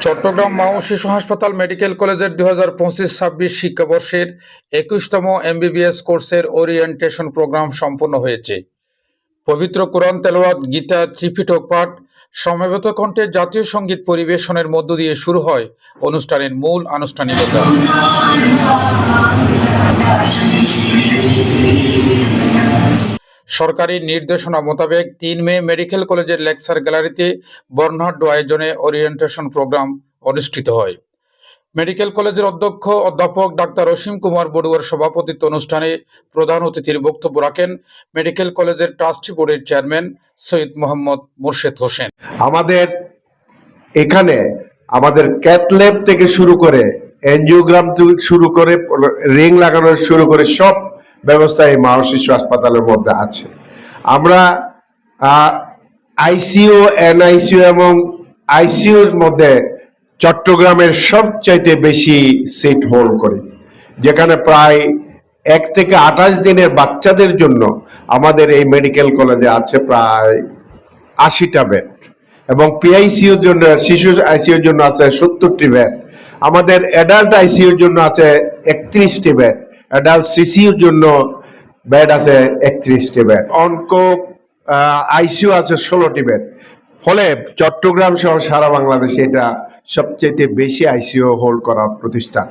চট্টগ্রাম মা ও শিশু হাসপাতাল মেডিকেল কলেজের 2025-26 শিক্ষাবর্ষের 21তম এমবিবিএস কোর্সের ওরিয়েন্টেশন প্রোগ্রাম সম্পন্ন হয়েছে। পবিত্র কোরআন তেলাওয়াত, গীতা, ত্রিপিটক পাঠ, সমবেত কণ্ঠে জাতীয় সঙ্গীত পরিবেশনের মধ্য দিয়ে শুরু হয় অনুষ্ঠানের মূল আনুষ্ঠানিকতা। সরকারি নির্দেশনা মোতাবেক 3 মে মেডিকেল কলেজের লেকচার গ্যালারিতে বর্ণাঢ্য আয়োজনে ওরিয়েন্টেশন প্রোগ্রাম অনুষ্ঠিত হয়। মেডিকেল কলেজের অধ্যক্ষ অধ্যাপক ডাক্তার অসীম কুমার বড়ুয়ার সভাপতিত্ব অনুষ্ঠানে প্রধান অতিথির বক্তব্য রাখেন মেডিকেল কলেজের ট্রাস্টি বোর্ডের চেয়ারম্যান সৈয়দ মোহাম্মদ মোর্শেদ হোসেন। আমাদের এখানে আমাদের ক্যাথ ল্যাব থেকে শুরু করে এনজিওগ্রাম থেকে শুরু করে রিং লাগানো শুরু করে সব ব্যবস্থা এই মা ও শিশু হাসপাতালের মধ্যে আছে। আমরা আইসিইউ, এনআইসিইউ এবং আইসিইউর মধ্যে চট্টগ্রামের সবচাইতে বেশি সিট হোল্ড করি, যেখানে প্রায় 1 থেকে 28 দিনের বাচ্চাদের জন্য আমাদের এই মেডিকেল কলেজে আছে প্রায় 80টা বেড এবং পিআইসিইউর জন্য, শিশু আইসিইউর জন্য আছে 70টি বেড। আমাদের অ্যাডাল্ট আইসিইউর জন্য আছে 31টি বেড, অ্যাডাল্ট সিসিইউর জন্য বেড আছে 31টি বেড, অনকো আইসিইউ আছে 16টি বেড। ফলে চট্টগ্রাম সহ সারা বাংলাদেশে এটা সবচেয়ে বেশি আইসিইউ হোল্ড করা প্রতিষ্ঠান।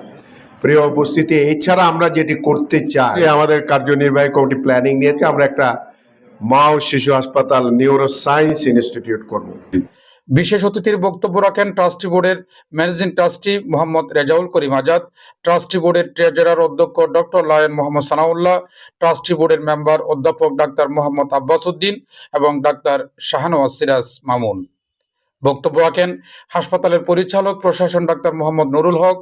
প্রিয় উপস্থিতি, এছাড়া আমরা যেটি করতে চাই, আমাদের কার্যনির্বাহী কমিটি প্ল্যানিং নিয়েছে, আমরা একটা মা ও শিশু হাসপাতাল নিউরো সায়েন্স ইনস্টিটিউট করব। বিশেষ অতিথির বক্তব্য রাখেন ট্রাস্টি বোর্ডের managing trustee Mohammad Rezaul Karim Azad, trustee বোর্ডের ট্রেজারার অধ্যক্ষ doctor lion Mohammad Sanaullah, trustee বোর্ডের মেম্বার অধ্যাপক ডাক্তার মোহাম্মদ আব্বাস উদ্দিন এবং ডাক্তার শাহনওয়াজ সিরাজ মামুন। বক্তব্য রাখেন হাসপাতালের পরিচালক প্রশাসন ডাক্তার মোহাম্মদ নুরুল হক,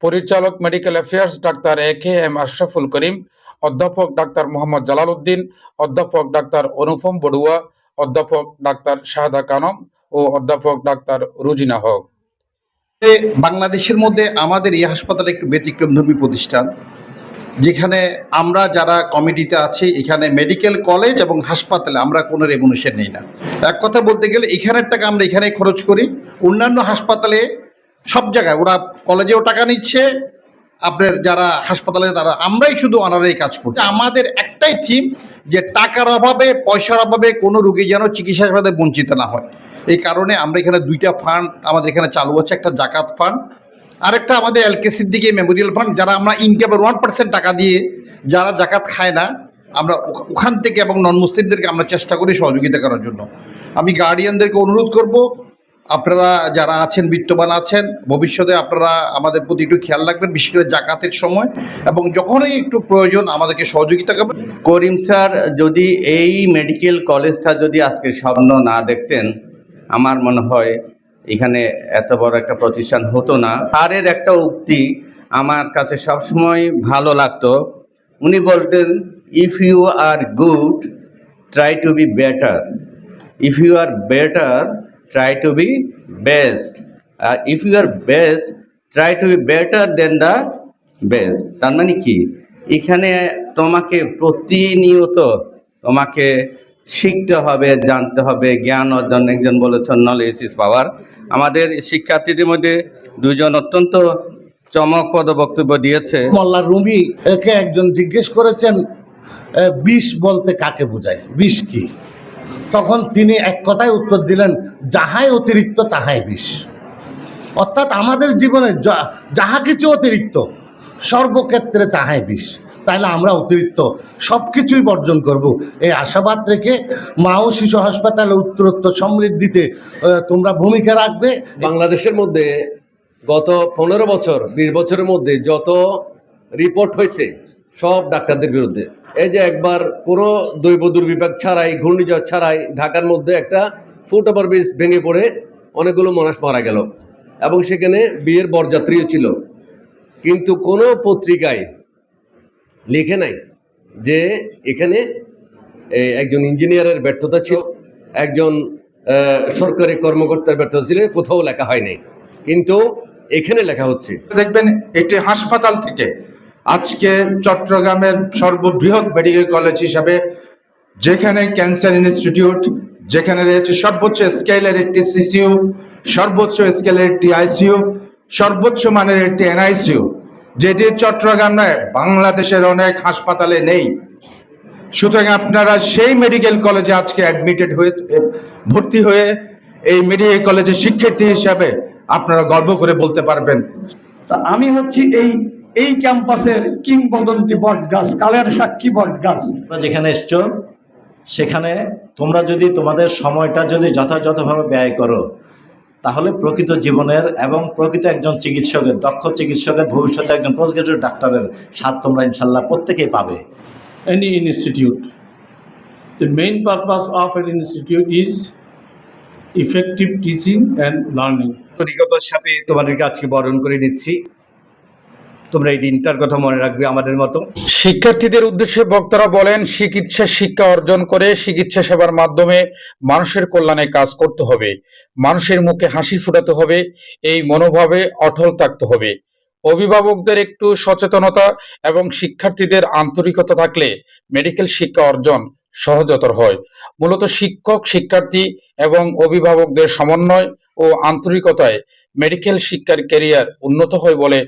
পরিচালক medical affairs doctor AK-M Ashraful Karim, অধ্যাপক ডাক্তার মোহাম্মদ জালাল উদ্দিন, অধ্যাপক ডাক্তার অনুপম বড়ুয়া, অধ্যাপক ডাক্তার শাহাদা কানম ও অধ্যাপক ডাক্তার রুজিনা হক। বাংলাদেশের মধ্যে আমাদের এই হাসপাতাল একটু ব্যতিক্রমধর্মী প্রতিষ্ঠান, যেখানে আমরা যারা কমিটিতে আছি, এখানে মেডিকেল কলেজ এবং হাসপাতালে আমরা কোনো রেমুনেশন নেই না। এক কথা বলতে গেলে এখানের টাকা আমরা এখানে খরচ করি। অন্যান্য হাসপাতালে সব জায়গায় ওরা কলেজেও টাকা নিচ্ছে, আপনার যারা হাসপাতালে তারা, আমরাই শুধু অনারারি কাজ করছি। আমাদের একটাই থিম যে টাকার অভাবে, পয়সার অভাবে কোনো রোগী যেন চিকিৎসা সেবাতে বঞ্চিত না হয়। এই কারণে আমরা এখানে 2টা ফান্ড আমাদের এখানে চালু আছে, একটা জাকাত ফান্ড, আরেকটা আমাদের এলকেসির দিকে মেমোরিয়াল ফান্ড, যারা আমরা ইনকামের 1% টাকা দিয়ে যারা জাকাত খায় না, আমরা ওখান থেকে এবং নন মুসলিমদেরকে আমরা চেষ্টা করি সহযোগিতা করার জন্য। আমি গার্ডিয়ানদেরকে অনুরোধ করব, আপনারা যারা আছেন, বিত্তবান আছেন, ভবিষ্যতে আপনারা আমাদের প্রতি একটু খেয়াল রাখবেন, বিশেষ করে জাকাতের সময়, এবং যখনই একটু প্রয়োজন আমাদেরকে সহযোগিতা করবেন। করিম স্যার যদি এই মেডিকেল কলেজটা যদি আজকে স্বপ্ন না দেখতেন, আমার মনে হয় এখানে এত বড় একটা প্রতিষ্ঠান হতো না। স্যারের একটা উক্তি আমার কাছে সবসময় ভালো লাগতো। উনি বলতেন, if you are good try to be better, if you are better try to be best, আর if you are best try to be better then the best. তার মানে কি, এখানে তোমাকে প্রতিনিয়ত তোমাকে শিখতে হবে, জানতে হবে, জ্ঞান অর্জন। একজন বলেছেন নলেজ ইজ পাওয়ার। আমাদের শিক্ষার্থীদের মধ্যে 2 জন অত্যন্ত চমকপ্রদ বক্তব্য দিয়েছে। মোল্লা রুমি একে একজন জিজ্ঞেস করেছেন, বিষ বলতে কাকে বোঝায়, বিষ কি? তখন তিনি এক কথায় উত্তর দিলেন, যাহাই অতিরিক্ত তাহাই বিষ। অর্থাৎ আমাদের জীবনে যাহা কিছু অতিরিক্ত, সর্বক্ষেত্রে তাহাই বিষ। তাহলে আমরা অতিরিক্ত সব কিছুই বর্জন করব, এই আশাবাদ রেখে মা ও শিশু হাসপাতালের উত্তরোত্তর সমৃদ্ধিতে তোমরা ভূমিকা রাখবে। বাংলাদেশের মধ্যে গত 15 বছর 20 বছরের মধ্যে যত রিপোর্ট হয়েছে সব ডাক্তারদের বিরুদ্ধে। এই যে একবার কোনো দৈব দুর্বিপাক ছাড়াই, ঘূর্ণিঝড় ছাড়াই ঢাকার মধ্যে একটা ফুটওভার ব্রিজ ভেঙে পড়ে অনেকগুলো মানুষ মারা গেল এবং সেখানে বিয়ের বরযাত্রীও ছিল, কিন্তু কোনো পত্রিকায় লিখে নাই যে এখানে একজন ইঞ্জিনিয়ারের ব্যর্থতা ছিল, একজন সরকারি কর্মকর্তার ব্যর্থতা ছিল, কোথাও লেখা হয় নাই, কিন্তু এখানে লেখা হচ্ছে। দেখবেন একটি হাসপাতাল থেকে আজকে চট্টগ্রামের সর্ববৃহৎ মেডিকেল কলেজ হিসাবে, যেখানে ক্যান্সার ইনস্টিটিউট, যেখানে রয়েছে সর্বোচ্চ স্কেলের একটি সিসিইউ, সর্বোচ্চ স্কেলের একটি আইসিইউ, সর্বোচ্চ মানের একটি এনআইসিইউ, যেটি চট্টগ্রামে বাংলাদেশের অনেক হাসপাতালে নেই। সুতরাং আপনারা সেই মেডিকেল কলেজে আজকে অ্যাডমিটেড হয়েছে, ভর্তি হয়ে এই মেডিকেল কলেজের শিক্ষার্থী হিসাবে আপনারা গর্ব করে বলতে পারবেন। তা আমি হচ্ছি এই ক্যাম্পাসের কিংবদন্তি বট গাছ, কালের সাক্ষী বট গাছ। তোমরা যেখানে এসছো সেখানে তোমরা যদি তোমাদের সময়টা যদি যথাযথভাবে ব্যয় করো, তাহলে প্রকৃত জীবনের এবং প্রকৃত একজন চিকিৎসকের, দক্ষ চিকিৎসকের, ভবিষ্যতে একজন পোস্ট গ্রাজুয়েট ডাক্তারের স্বাদ তোমরা ইনশাল্লাহ প্রত্যেকেই পাবে। Any institute, the main purpose of an institute is effective teaching and learning. আন্তরিকতার সাথে তোমাদেরকে আজকে বরণ করে নিচ্ছি। তোমরা এই দিনটার কথা মনে রাখবে আমাদের মতো। শিক্ষার্থীদের উদ্দেশ্যে বক্তারা বলেন, চিকিৎসা শিক্ষা অর্জন করে চিকিৎসা সেবার মাধ্যমে মানুষের কল্যাণে কাজ করতে হবে, মানুষের মুখে হাসি ফোটাতে হবে, এই মনোভাবে অটল থাকতে হবে। অভিভাবকদের একটু সচেতনতা এবং শিক্ষার্থীদের আন্তরিকতা থাকলে মেডিকেল শিক্ষা অর্জন সহজতর হয়। মূলত শিক্ষক, শিক্ষার্থী এবং অভিভাবকদের সমন্বয় ও আন্তরিকতায় মেডিকেল শিক্ষার ক্যারিয়ার উন্নত হয় বলে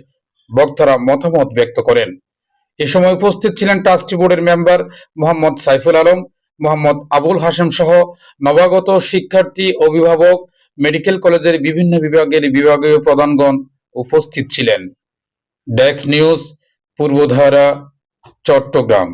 বক্তারা মতামত ব্যক্ত করেন। এ সময় উপস্থিত ছিলেন ট্রাস্টি বোর্ডের মেম্বার মোহাম্মদ সাইফুল আলম, মোহাম্মদ আবুল হাশেম সহ নবাগত শিক্ষার্থী, অভিভাবক, মেডিকেল কলেজের বিভিন্ন বিভাগের বিভাগীয় প্রধানগণ উপস্থিত ছিলেন। Desk news, Purbadhara, Chittagong.